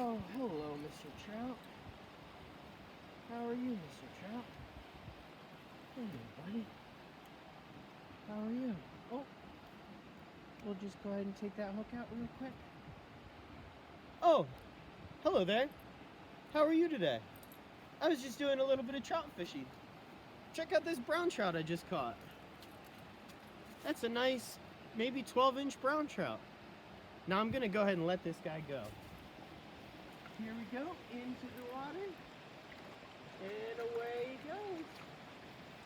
Oh, hello, Mr. Trout. How are you, Mr. Trout? Hey, buddy. How are you? Oh, we'll just go ahead and take that hook out real quick. Oh, hello there. How are you today? I was just doing a little bit of trout fishing. Check out this brown trout I just caught. That's a nice, maybe 12-inch brown trout. Now I'm gonna go ahead and let this guy go. Here we go, into the water, and away he goes.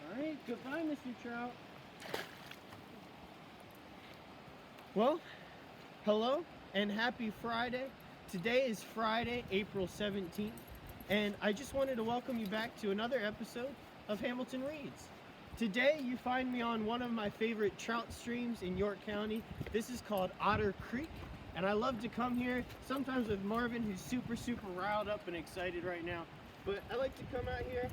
All right, goodbye, Mr. Trout. Well, hello and happy Friday. Today is Friday, April 17th, and I just wanted to welcome you back to another episode of Hamilton Reads. Today you find me on one of my favorite trout streams in York County. This is called Otter Creek, and I love to come here sometimes with Marvin, who's super riled up and excited right now. But I like to come out here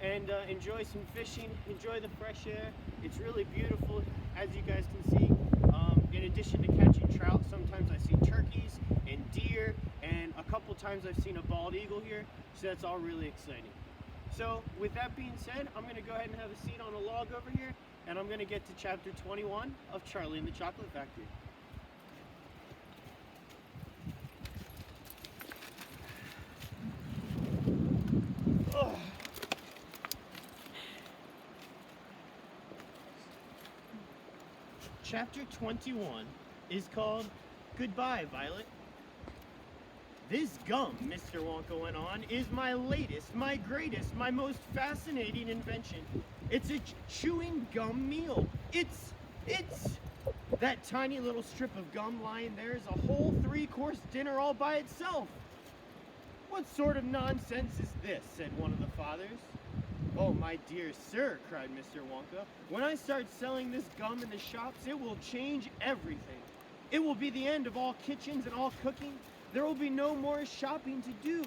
and enjoy some fishing, enjoy the fresh air. It's really beautiful, as you guys can see. In addition to catching trout, sometimes I see turkeys and deer, and a couple times I've seen a bald eagle here, so that's all really exciting. So with that being said, I'm going to go ahead and have a seat on a log over here, and I'm going to get to chapter 21 of Charlie and the Chocolate Factory. Ugh. Chapter 21 is called Goodbye, Violet. This gum, Mr. Wonka went on, is my latest, my greatest, my most fascinating invention. It's a chewing gum meal. It's that tiny little strip of gum lying there is a whole 3-course dinner all by itself. What sort of nonsense is this? Said one of the fathers. Oh, my dear sir, cried Mr. Wonka. When I start selling this gum in the shops, it will change everything. It will be the end of all kitchens and all cooking. There will be no more shopping to do.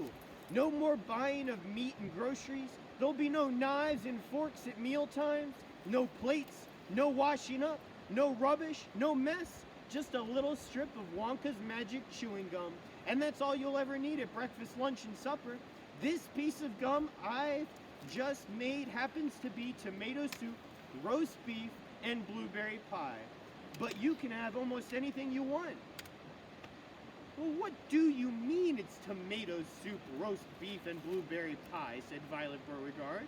No more buying of meat and groceries. There'll be no knives and forks at meal times. No plates, no washing up, no rubbish, no mess. Just a little strip of Wonka's magic chewing gum. And that's all you'll ever need at breakfast, lunch, and supper. This piece of gum I've just made happens to be tomato soup, roast beef, and blueberry pie. But you can have almost anything you want. Well, what do you mean it's tomato soup, roast beef, and blueberry pie, said Violet Beauregard.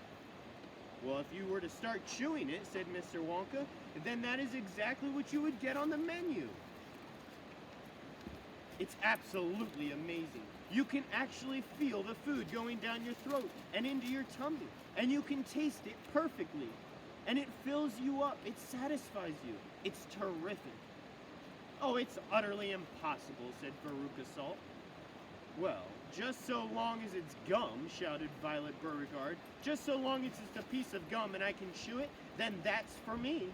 Well, if you were to start chewing it, said Mr. Wonka, then that is exactly what you would get on the menu. It's absolutely amazing. You can actually feel the food going down your throat and into your tummy, and you can taste it perfectly. And it fills you up, it satisfies you. It's terrific. Oh, it's utterly impossible, said Veruca Salt. Well, just so long as it's gum, shouted Violet Beauregard, just so long as it's a piece of gum and I can chew it, then that's for me.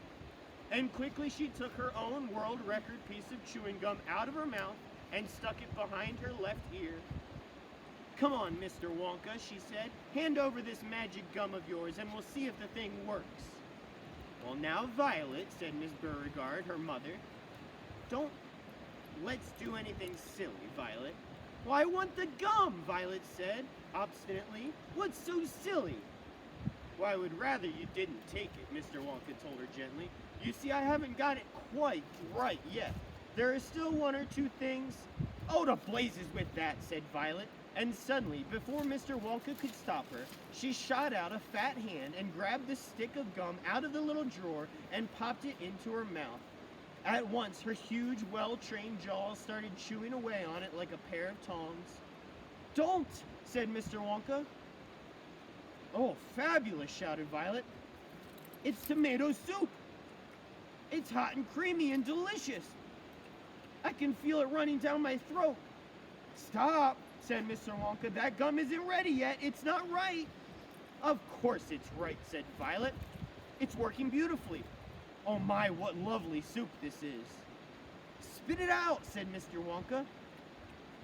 And quickly she took her own world record piece of chewing gum out of her mouth and stuck it behind her left ear. Come on, Mr. Wonka, she said. Hand over this magic gum of yours and we'll see if the thing works. Well, now, Violet, said Miss Beauregard, her mother, let's do anything silly, Violet. Well, I want the gum, Violet said, obstinately. What's so silly? Well, I would rather you didn't take it, Mr. Wonka told her gently. You see, I haven't got it quite right yet. There are still one or two things. Oh, to blazes with that, said Violet. And suddenly, before Mr. Wonka could stop her, she shot out a fat hand and grabbed the stick of gum out of the little drawer and popped it into her mouth. At once, her huge, well-trained jaws started chewing away on it like a pair of tongs. Don't, said Mr. Wonka. Oh, fabulous, shouted Violet. It's tomato soup. It's hot and creamy and delicious. I can feel it running down my throat. Stop, said Mr. Wonka. That gum isn't ready yet. It's not right. Of course it's right, said Violet. It's working beautifully. Oh my, what lovely soup this is. Spit it out, said Mr. Wonka.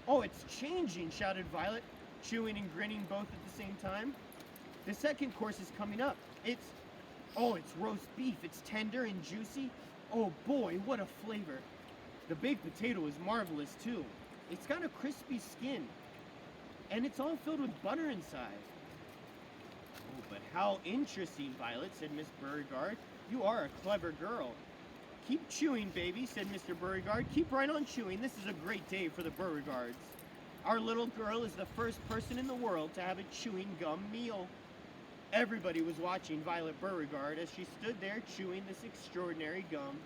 Oh, it's changing, shouted Violet, chewing and grinning both at the same time. The second course is coming up. It's roast beef. It's tender and juicy. Oh boy, what a flavor. The baked potato is marvelous too. It's got a crispy skin. and it's all filled with butter inside. Oh, but how interesting, Violet, said Miss Beauregard. You are a clever girl. Keep chewing, baby, said Mr. Beauregard. Keep right on chewing. This is a great day for the Beauregards. Our little girl is the first person in the world to have a chewing gum meal. Everybody was watching Violet Beauregard as she stood there chewing this extraordinary gum.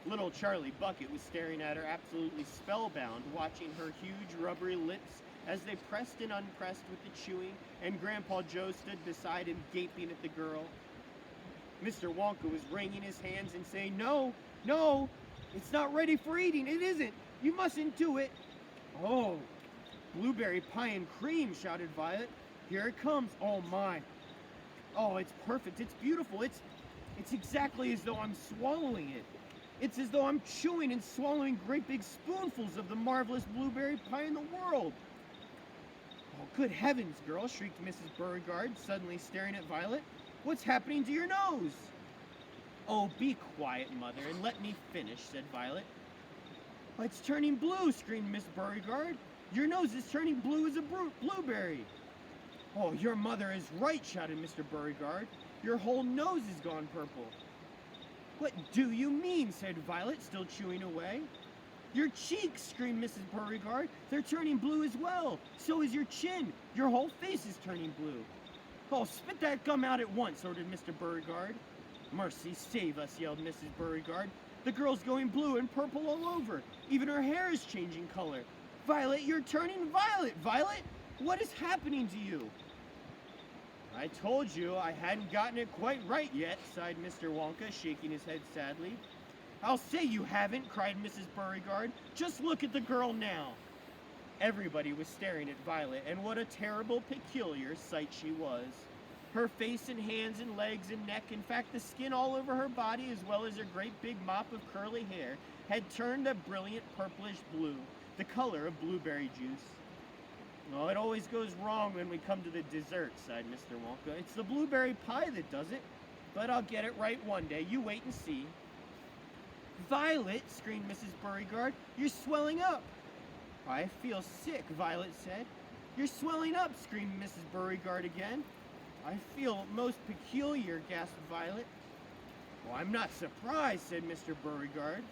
Little Charlie Bucket was staring at her absolutely spellbound, watching her huge rubbery lips as they pressed and unpressed with the chewing, and Grandpa Joe stood beside him gaping at the girl. Mr. Wonka was wringing his hands and saying, "No, no, it's not ready for eating. It isn't. You mustn't do it." "Oh, blueberry pie and cream," shouted Violet. "Here it comes. Oh, my. Oh, it's perfect. It's beautiful. It's exactly as though I'm swallowing it. It's as though I'm chewing and swallowing great big spoonfuls of the marvelous blueberry pie in the world." "Oh, good heavens, girl," shrieked Mrs. Beauregard, suddenly staring at Violet. "What's happening to your nose?" "Oh, be quiet, Mother, and let me finish," said Violet. "It's turning blue," screamed Miss Beauregard. "Your nose is turning blue as a blueberry." "Oh, your mother is right," shouted Mr. Beauregard. "Your whole nose has gone purple." "What do you mean?" said Violet, still chewing away. "Your cheeks," screamed Mrs. Beauregard. "They're turning blue as well. So is your chin. Your whole face is turning blue." "Oh, spit that gum out at once," ordered Mr. Beauregard. "Mercy save us," yelled Mrs. Beauregard. "The girl's going blue and purple all over. Even her hair is changing color. Violet, you're turning violet. Violet, what is happening to you?" "I told you I hadn't gotten it quite right yet," sighed Mr. Wonka, shaking his head sadly. "I'll say you haven't," cried Mrs. Beauregard. "Just look at the girl now." Everybody was staring at Violet, and what a terrible, peculiar sight she was. Her face and hands and legs and neck, in fact the skin all over her body as well as her great big mop of curly hair, had turned a brilliant purplish blue, the color of blueberry juice. "Oh, it always goes wrong when we come to the dessert," sighed Mr. Wonka. "It's the blueberry pie that does it. But I'll get it right one day. You wait and see." "Violet," screamed Mrs. Beauregard, "you're swelling up." "I feel sick," Violet said. "You're swelling up," screamed Mrs. Beauregard again. "I feel most peculiar," gasped Violet. "Oh, I'm not surprised," said Mr. Beauregard.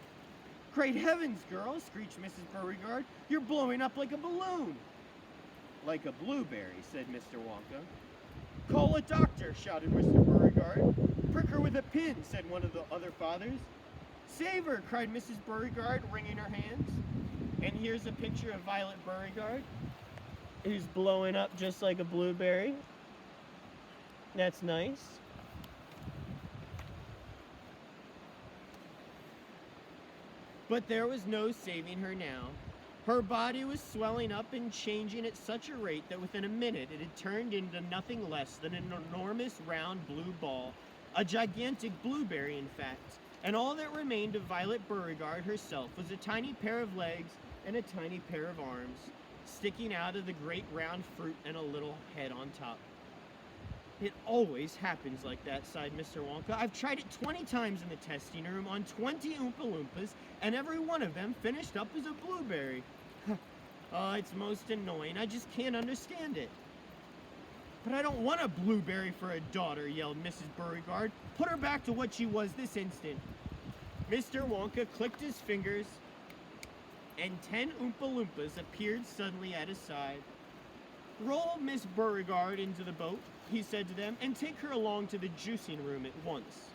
"Great heavens, girl," screeched Mrs. Beauregard. "You're blowing up like a balloon." "Like a blueberry," said Mr. Wonka. "Call a doctor," shouted Mr. Beauregard. "Prick her with a pin," said one of the other fathers. "Save her," cried Mrs. Beauregard, wringing her hands. And here's a picture of Violet Beauregard, who's blowing up just like a blueberry. That's nice. But there was no saving her now. Her body was swelling up and changing at such a rate that within a minute it had turned into nothing less than an enormous round blue ball, a gigantic blueberry in fact, and all that remained of Violet Beauregard herself was a tiny pair of legs and a tiny pair of arms, sticking out of the great round fruit and a little head on top. "It always happens like that," sighed Mr. Wonka. "I've tried it 20 times in the testing room on 20 Oompa Loompas, and every one of them finished up as a blueberry. Oh, it's most annoying. I just can't understand it." "But I don't want a blueberry for a daughter," yelled Mrs. Beauregard. "Put her back to what she was this instant." Mr. Wonka clicked his fingers, and 10 Oompa Loompas appeared suddenly at his side. "Roll Miss Beauregard into the boat," he said to them, "and take her along to the juicing room at once."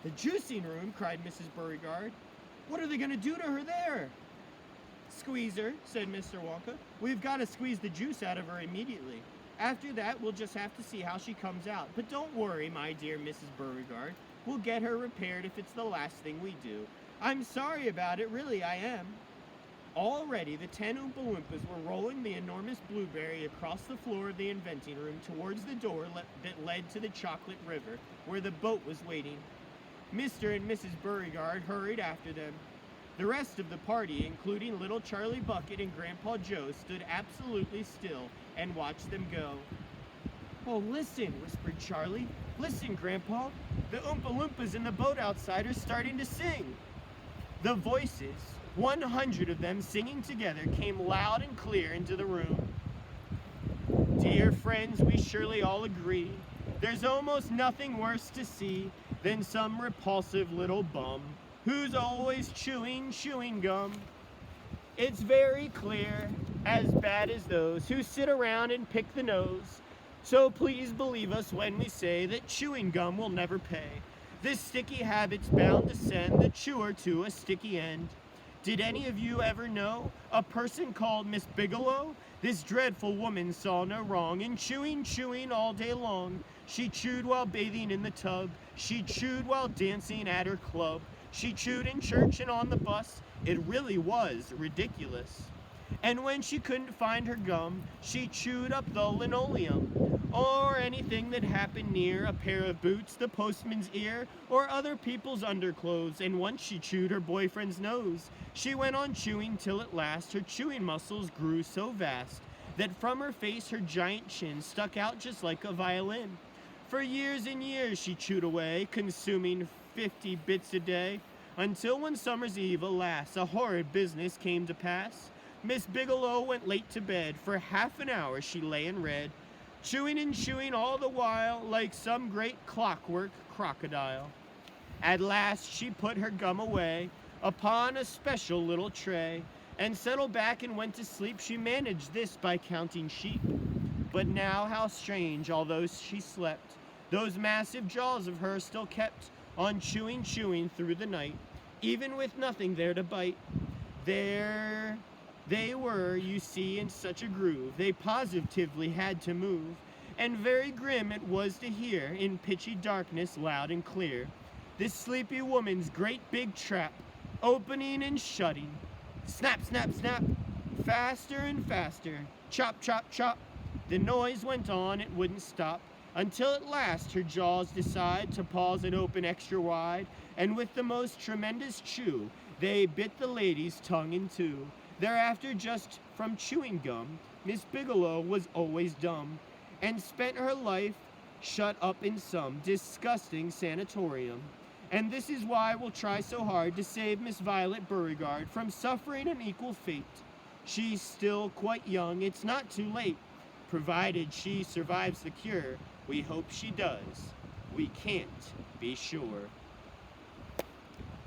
"The juicing room?" cried Mrs. Beauregard. "What are they going to do to her there?" "Squeeze her," said Mr. Wonka. "We've got to squeeze the juice out of her immediately. After that, we'll just have to see how she comes out. But don't worry, my dear Mrs. Beauregard. We'll get her repaired if it's the last thing we do. I'm sorry about it, really, I am." Already, the 10 Oompa Loompas were rolling the enormous blueberry across the floor of the inventing room towards the door that led to the chocolate river, where the boat was waiting. Mr. and Mrs. Beauregard hurried after them. The rest of the party, including little Charlie Bucket and Grandpa Joe, stood absolutely still and watched them go. "Oh, listen," whispered Charlie. "Listen, Grandpa. The Oompa Loompas in the boat outside are starting to sing." The voices, 100 of them singing together, came loud and clear into the room. Dear friends, we surely all agree, there's almost nothing worse to see than some repulsive little bum who's always chewing gum. It's very clear, as bad as those who sit around and pick the nose. So please believe us when we say that chewing gum will never pay. This sticky habit's bound to send the chewer to a sticky end. Did any of you ever know a person called Miss Bigelow? This dreadful woman saw no wrong in chewing all day long. She chewed while bathing in the tub. She chewed while dancing at her club. She chewed in church and on the bus. It really was ridiculous. And when she couldn't find her gum, she chewed up the linoleum, or anything that happened near, a pair of boots, the postman's ear, or other people's underclothes. And once she chewed her boyfriend's nose. She went on chewing till at last her chewing muscles grew so vast that from her face her giant chin stuck out just like a violin. For years and years she chewed away, consuming 50 bits a day, until one summer's eve, alas, a horrid business came to pass. Miss Bigelow went late to bed. For half an hour she lay and read, chewing and chewing all the while like some great clockwork crocodile. At last she put her gum away upon a special little tray, and settled back and went to sleep. She managed this by counting sheep. But now how strange, although she slept, those massive jaws of hers still kept on chewing through the night, even with nothing there to bite. There they were, you see, in such a groove, they positively had to move, and very grim it was to hear, in pitchy darkness loud and clear, this sleepy woman's great big trap, opening and shutting. Snap, snap, snap, faster and faster, chop, chop, chop. The noise went on, it wouldn't stop, until at last her jaws decide to pause and open extra wide, and with the most tremendous chew, they bit the lady's tongue in two. Thereafter, just from chewing gum, Miss Bigelow was always dumb, and spent her life shut up in some disgusting sanatorium. And this is why we'll try so hard to save Miss Violet Beauregard from suffering an equal fate. She's still quite young, it's not too late. Provided she survives the cure, we hope she does. We can't be sure.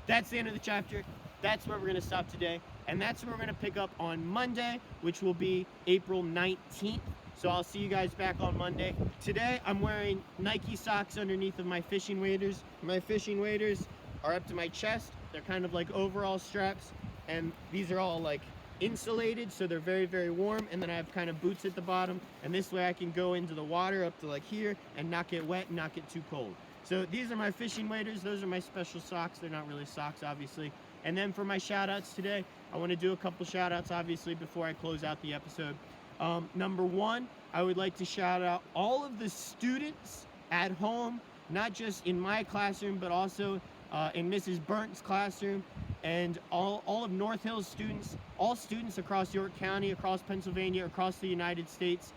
That's the end of the chapter. That's where we're going to stop today. And that's where we're going to pick up on Monday, which will be April 19th. So I'll see you guys back on Monday. Today, I'm wearing Nike socks underneath of my fishing waders. My fishing waders are up to my chest. They're kind of like overall straps. And these are all like insulated, so they're very, very warm. And then I have kind of boots at the bottom. And this way I can go into the water up to like here and not get wet and not get too cold. So these are my fishing waders. Those are my special socks. They're not really socks, obviously. And then for my shout outs today, I want to do a couple shout outs, obviously, before I close out the episode. Number one, I would like to shout out all of the students at home, not just in my classroom, but also in Mrs. Burnt's classroom, and all of North Hills students, all students across York County, across Pennsylvania, across the United States.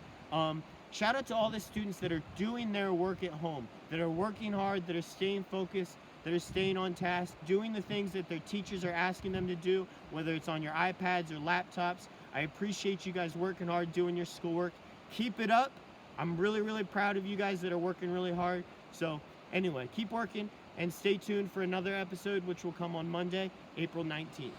Shout out to all the students that are doing their work at home, that are working hard, that are staying focused, that are staying on task, doing the things that their teachers are asking them to do, whether it's on your iPads or laptops. I appreciate you guys working hard, doing your schoolwork. Keep it up. I'm really, really proud of you guys that are working really hard. So anyway, keep working and stay tuned for another episode, which will come on Monday, April 19th.